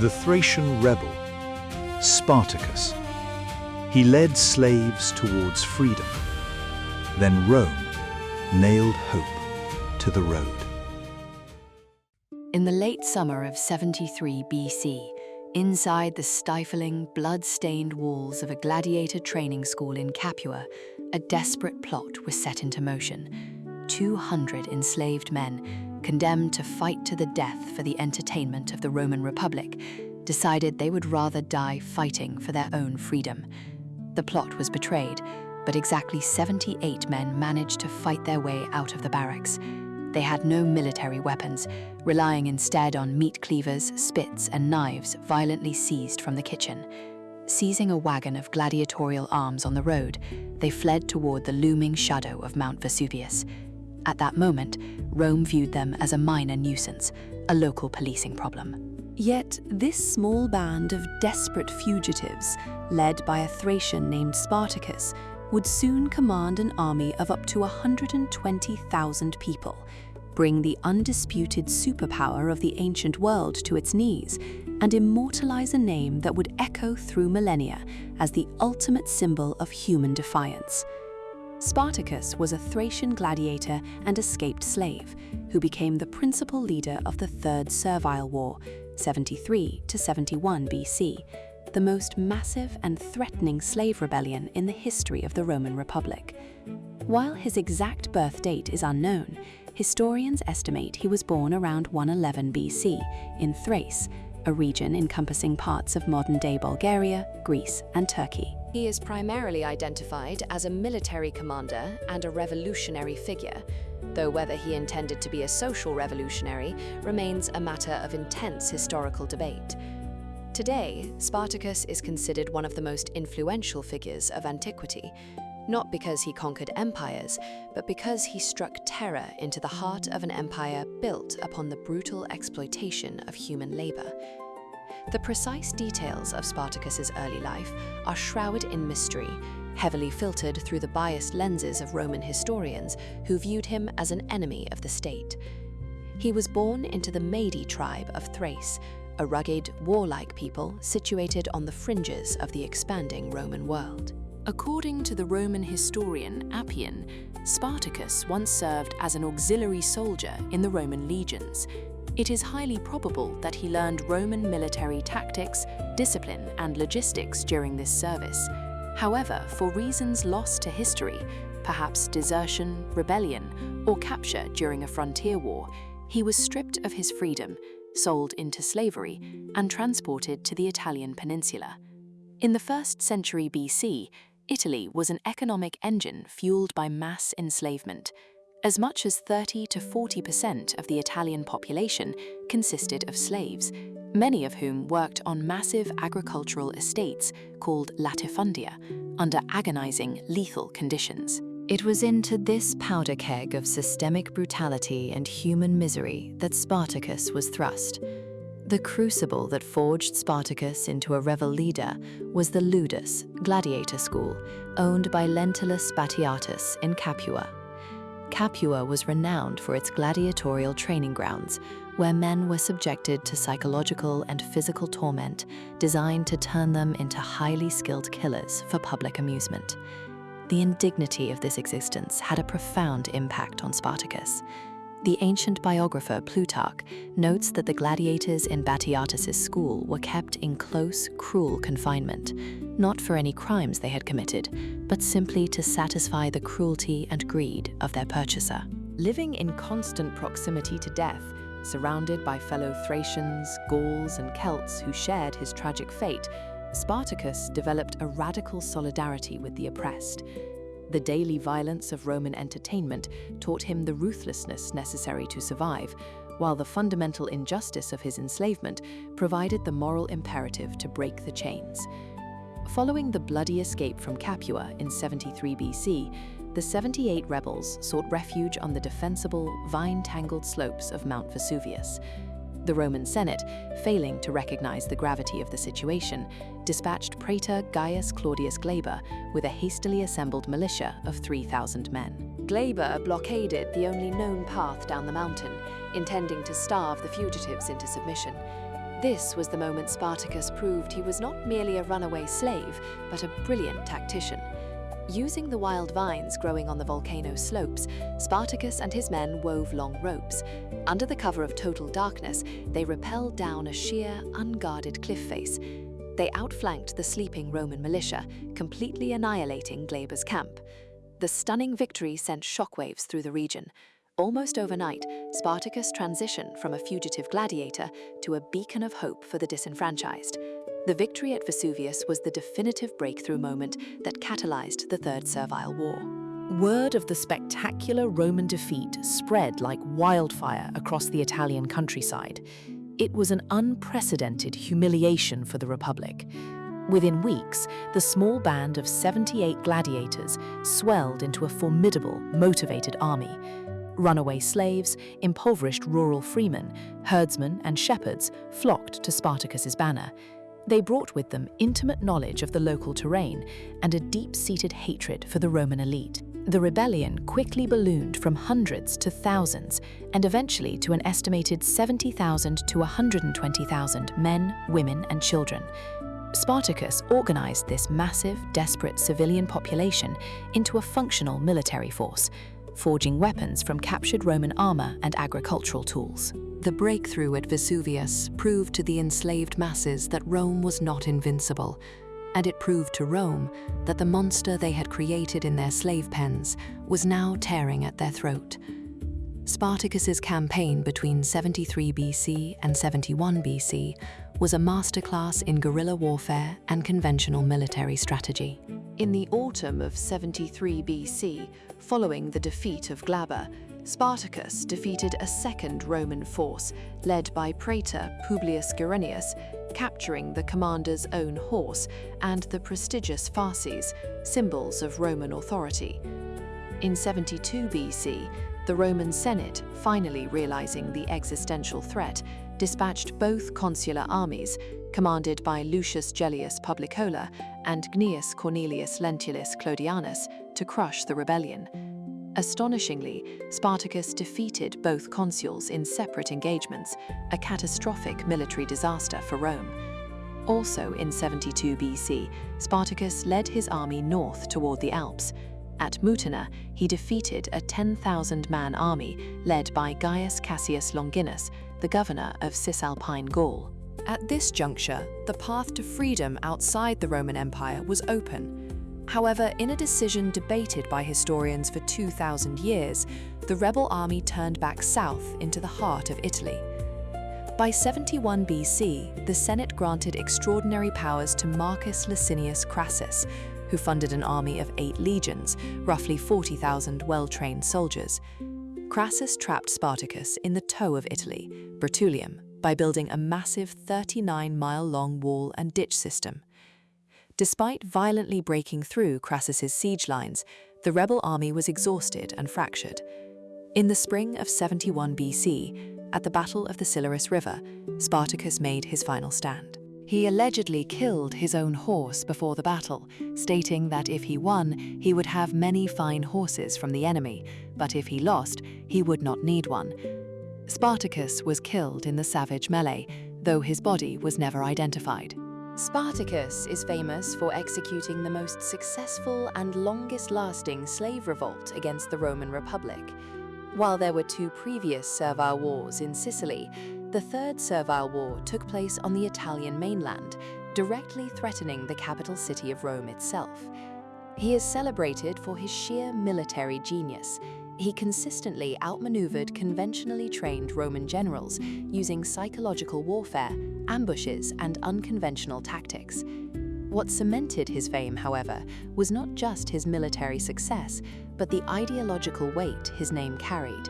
The Thracian rebel, Spartacus. He led slaves towards freedom. Then Rome nailed hope to the road. In the late summer of 73 BC, inside the stifling, blood-stained walls of a gladiator training school in Capua, a desperate plot was set into motion. 200 enslaved men, condemned to fight to the death for the entertainment of the Roman Republic, decided they would rather die fighting for their own freedom. The plot was betrayed, but exactly 78 men managed to fight their way out of the barracks. They had no military weapons, relying instead on meat cleavers, spits, and knives violently seized from the kitchen. Seizing a wagon of gladiatorial arms on the road, they fled toward the looming shadow of Mount Vesuvius. At that moment, Rome viewed them as a minor nuisance, a local policing problem. Yet this small band of desperate fugitives, led by a Thracian named Spartacus, would soon command an army of up to 120,000 people, bring the undisputed superpower of the ancient world to its knees, and immortalize a name that would echo through millennia as the ultimate symbol of human defiance. Spartacus was a Thracian gladiator and escaped slave, who became the principal leader of the Third Servile War, 73 to 71 BC, the most massive and threatening slave rebellion in the history of the Roman Republic. While his exact birth date is unknown, historians estimate he was born around 111 BC in Thrace, a region encompassing parts of modern-day Bulgaria, Greece, and Turkey. He is primarily identified as a military commander and a revolutionary figure, though whether he intended to be a social revolutionary remains a matter of intense historical debate. Today, Spartacus is considered one of the most influential figures of antiquity, not because he conquered empires, but because he struck terror into the heart of an empire built upon the brutal exploitation of human labor. The precise details of Spartacus's early life are shrouded in mystery, heavily filtered through the biased lenses of Roman historians who viewed him as an enemy of the state. He was born into the Mede tribe of Thrace, a rugged, warlike people situated on the fringes of the expanding Roman world. According to the Roman historian Appian, Spartacus once served as an auxiliary soldier in the Roman legions. It is highly probable that he learned Roman military tactics, discipline, and logistics during this service. However, for reasons lost to history, perhaps desertion, rebellion, or capture during a frontier war, he was stripped of his freedom, sold into slavery, and transported to the Italian peninsula. In the 1st century BC, Italy was an economic engine fueled by mass enslavement. As much as 30 to 40% of the Italian population consisted of slaves, many of whom worked on massive agricultural estates called latifundia, under agonizing, lethal conditions. It was into this powder keg of systemic brutality and human misery that Spartacus was thrust. The crucible that forged Spartacus into a rebel leader was the Ludus, gladiator school, owned by Lentulus Batiatus in Capua. Capua was renowned for its gladiatorial training grounds, where men were subjected to psychological and physical torment designed to turn them into highly skilled killers for public amusement. The indignity of this existence had a profound impact on Spartacus. The ancient biographer Plutarch notes that the gladiators in Batiatus's school were kept in close, cruel confinement, not for any crimes they had committed, but simply to satisfy the cruelty and greed of their purchaser. Living in constant proximity to death, surrounded by fellow Thracians, Gauls, and Celts who shared his tragic fate, Spartacus developed a radical solidarity with the oppressed. The daily violence of Roman entertainment taught him the ruthlessness necessary to survive, while the fundamental injustice of his enslavement provided the moral imperative to break the chains. Following the bloody escape from Capua in 73 BC, the 78 rebels sought refuge on the defensible, vine-tangled slopes of Mount Vesuvius. The Roman Senate, failing to recognize the gravity of the situation, dispatched Praetor Gaius Claudius Glaber with a hastily assembled militia of 3,000 men. Glaber blockaded the only known path down the mountain, intending to starve the fugitives into submission. This was the moment Spartacus proved he was not merely a runaway slave, but a brilliant tactician. Using the wild vines growing on the volcano slopes, Spartacus and his men wove long ropes. Under the cover of total darkness, they rappelled down a sheer, unguarded cliff face. They outflanked the sleeping Roman militia, completely annihilating Glaber's camp. The stunning victory sent shockwaves through the region. Almost overnight, Spartacus transitioned from a fugitive gladiator to a beacon of hope for the disenfranchised. The victory at Vesuvius was the definitive breakthrough moment that catalyzed the Third Servile War. Word of the spectacular Roman defeat spread like wildfire across the Italian countryside. It was an unprecedented humiliation for the Republic. Within weeks, the small band of 78 gladiators swelled into a formidable, motivated army. Runaway slaves, impoverished rural freemen, herdsmen and shepherds flocked to Spartacus's banner. They brought with them intimate knowledge of the local terrain and a deep-seated hatred for the Roman elite. The rebellion quickly ballooned from hundreds to thousands and eventually to an estimated 70,000 to 120,000 men, women and children. Spartacus organized this massive, desperate civilian population into a functional military force, forging weapons from captured Roman armor and agricultural tools. The breakthrough at Vesuvius proved to the enslaved masses that Rome was not invincible, and it proved to Rome that the monster they had created in their slave pens was now tearing at their throat. Spartacus's campaign between 73 BC and 71 BC was a masterclass in guerrilla warfare and conventional military strategy. In the autumn of 73 BC, following the defeat of Glaber, Spartacus defeated a second Roman force led by praetor Publius Gerenius, capturing the commander's own horse and the prestigious fasces, symbols of Roman authority. In 72 BC, the Roman Senate, finally realizing the existential threat, dispatched both consular armies, commanded by Lucius Gellius Publicola and Gnaeus Cornelius Lentulus Clodianus, to crush the rebellion. Astonishingly, Spartacus defeated both consuls in separate engagements, a catastrophic military disaster for Rome. Also in 72 BC, Spartacus led his army north toward the Alps. At Mutina, he defeated a 10,000-man army led by Gaius Cassius Longinus, the governor of Cisalpine Gaul. At this juncture, the path to freedom outside the Roman Empire was open. However, in a decision debated by historians for 2,000 years, the rebel army turned back south into the heart of Italy. By 71 BC, the Senate granted extraordinary powers to Marcus Licinius Crassus, who funded an army of 8 legions, roughly 40,000 well-trained soldiers. Crassus trapped Spartacus in the toe of Italy, Bruttium, by building a massive 39-mile-long wall and ditch system. Despite violently breaking through Crassus's siege lines, the rebel army was exhausted and fractured. In the spring of 71 BC, at the Battle of the Silarus River, Spartacus made his final stand. He allegedly killed his own horse before the battle, stating that if he won, he would have many fine horses from the enemy, but if he lost, he would not need one. Spartacus was killed in the savage melee, though his body was never identified. Spartacus is famous for executing the most successful and longest-lasting slave revolt against the Roman Republic. While there were 2 previous servile wars in Sicily, the Third Servile War took place on the Italian mainland, directly threatening the capital city of Rome itself. He is celebrated for his sheer military genius. He consistently outmaneuvered conventionally trained Roman generals using psychological warfare, ambushes, and unconventional tactics. What cemented his fame, however, was not just his military success, but the ideological weight his name carried.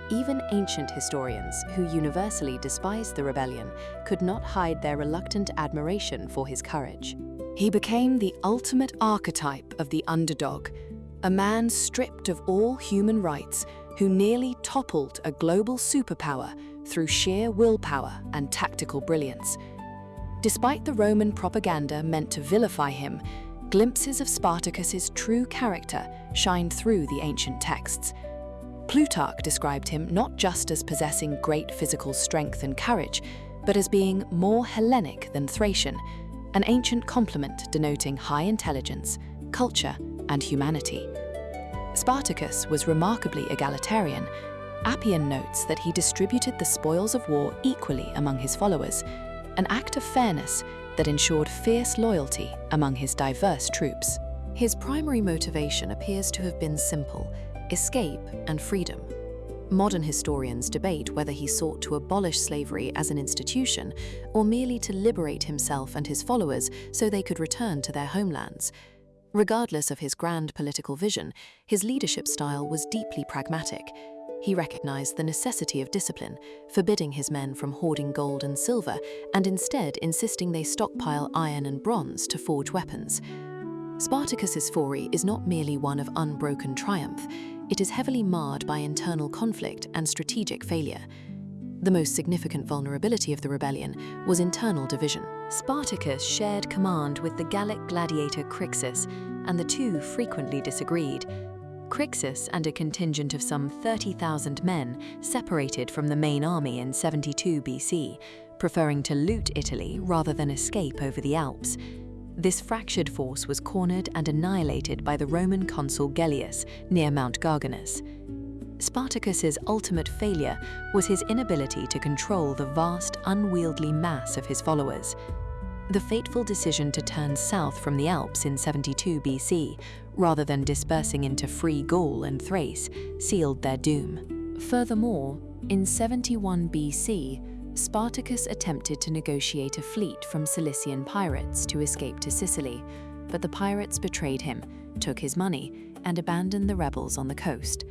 Even ancient historians, who universally despised the rebellion, could not hide their reluctant admiration for his courage. He became the ultimate archetype of the underdog, a man stripped of all human rights who nearly toppled a global superpower through sheer willpower and tactical brilliance. Despite the Roman propaganda meant to vilify him, glimpses of Spartacus's true character shined through the ancient texts. Plutarch described him not just as possessing great physical strength and courage, but as being more Hellenic than Thracian, an ancient complement denoting high intelligence, culture, and humanity. Spartacus was remarkably egalitarian. Appian notes that he distributed the spoils of war equally among his followers, an act of fairness that ensured fierce loyalty among his diverse troops. His primary motivation appears to have been simple: escape and freedom. Modern historians debate whether he sought to abolish slavery as an institution or merely to liberate himself and his followers so they could return to their homelands. Regardless of his grand political vision, his leadership style was deeply pragmatic. He recognized the necessity of discipline, forbidding his men from hoarding gold and silver, and instead insisting they stockpile iron and bronze to forge weapons. Spartacus's story is not merely one of unbroken triumph. It is heavily marred by internal conflict and strategic failure. The most significant vulnerability of the rebellion was internal division. Spartacus shared command with the Gallic gladiator Crixus, and the two frequently disagreed. Crixus and a contingent of some 30,000 men separated from the main army in 72 BC, preferring to loot Italy rather than escape over the Alps. This fractured force was cornered and annihilated by the Roman consul Gellius near Mount Garganus. Spartacus's ultimate failure was his inability to control the vast, unwieldy mass of his followers. The fateful decision to turn south from the Alps in 72 BC, rather than dispersing into free Gaul and Thrace, sealed their doom. Furthermore, in 71 BC, Spartacus attempted to negotiate a fleet from Cilician pirates to escape to Sicily, but the pirates betrayed him, took his money, and abandoned the rebels on the coast.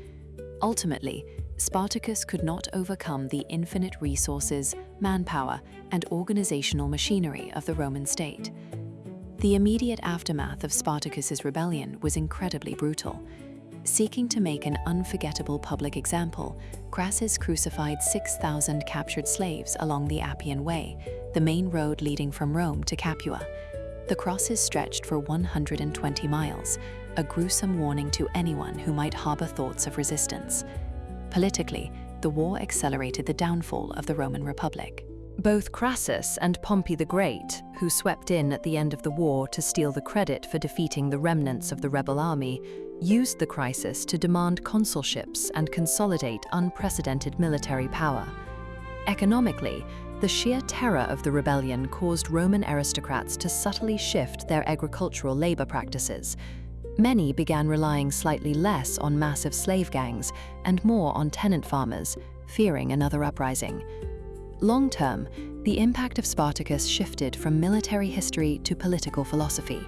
Ultimately, Spartacus could not overcome the infinite resources, manpower, and organizational machinery of the Roman state. The immediate aftermath of Spartacus's rebellion was incredibly brutal. Seeking to make an unforgettable public example, Crassus crucified 6,000 captured slaves along the Appian Way, the main road leading from Rome to Capua. The crosses stretched for 120 miles, a gruesome warning to anyone who might harbor thoughts of resistance. Politically, the war accelerated the downfall of the Roman Republic. Both Crassus and Pompey the Great, who swept in at the end of the war to steal the credit for defeating the remnants of the rebel army, used the crisis to demand consulships and consolidate unprecedented military power. Economically, the sheer terror of the rebellion caused Roman aristocrats to subtly shift their agricultural labor practices. Many began relying slightly less on massive slave gangs and more on tenant farmers, fearing another uprising. Long-term, the impact of Spartacus shifted from military history to political philosophy.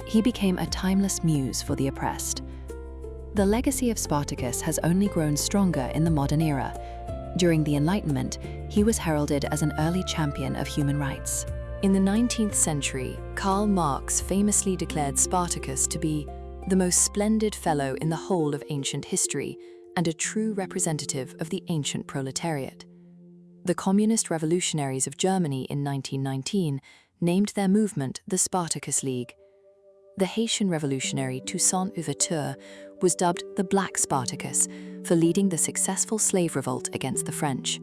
He became a timeless muse for the oppressed. The legacy of Spartacus has only grown stronger in the modern era. During the Enlightenment, he was heralded as an early champion of human rights. In the 19th century, Karl Marx famously declared Spartacus to be the most splendid fellow in the whole of ancient history and a true representative of the ancient proletariat. The communist revolutionaries of Germany in 1919 named their movement the Spartacus League. The Haitian revolutionary Toussaint Louverture was dubbed the Black Spartacus for leading the successful slave revolt against the French.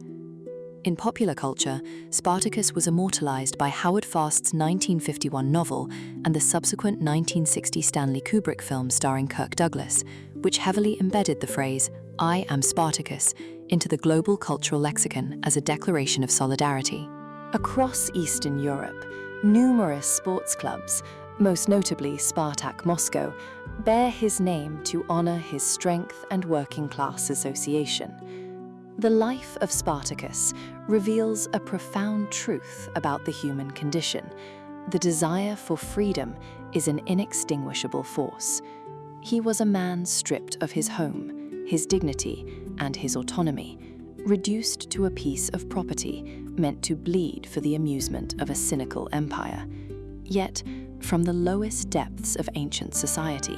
In popular culture, Spartacus was immortalized by Howard Fast's 1951 novel and the subsequent 1960 Stanley Kubrick film starring Kirk Douglas, which heavily embedded the phrase, "I am Spartacus," into the global cultural lexicon as a declaration of solidarity. Across Eastern Europe, numerous sports clubs, most notably Spartak Moscow, bear his name to honor his strength and working-class association. The life of Spartacus reveals a profound truth about the human condition. The desire for freedom is an inextinguishable force. He was a man stripped of his home, his dignity, and his autonomy, reduced to a piece of property meant to bleed for the amusement of a cynical empire. Yet, from the lowest depths of ancient society,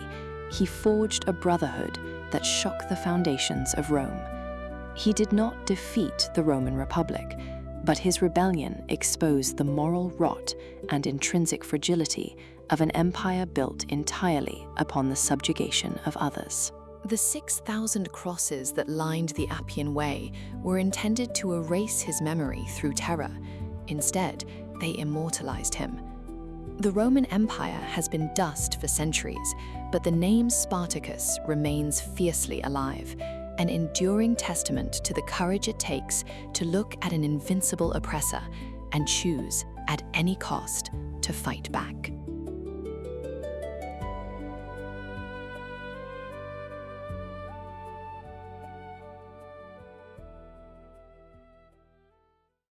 he forged a brotherhood that shook the foundations of Rome. He did not defeat the Roman Republic, but his rebellion exposed the moral rot and intrinsic fragility of an empire built entirely upon the subjugation of others. The 6,000 crosses that lined the Appian Way were intended to erase his memory through terror. Instead, they immortalized him. The Roman Empire has been dust for centuries, but the name Spartacus remains fiercely alive, an enduring testament to the courage it takes to look at an invincible oppressor and choose, at any cost, to fight back.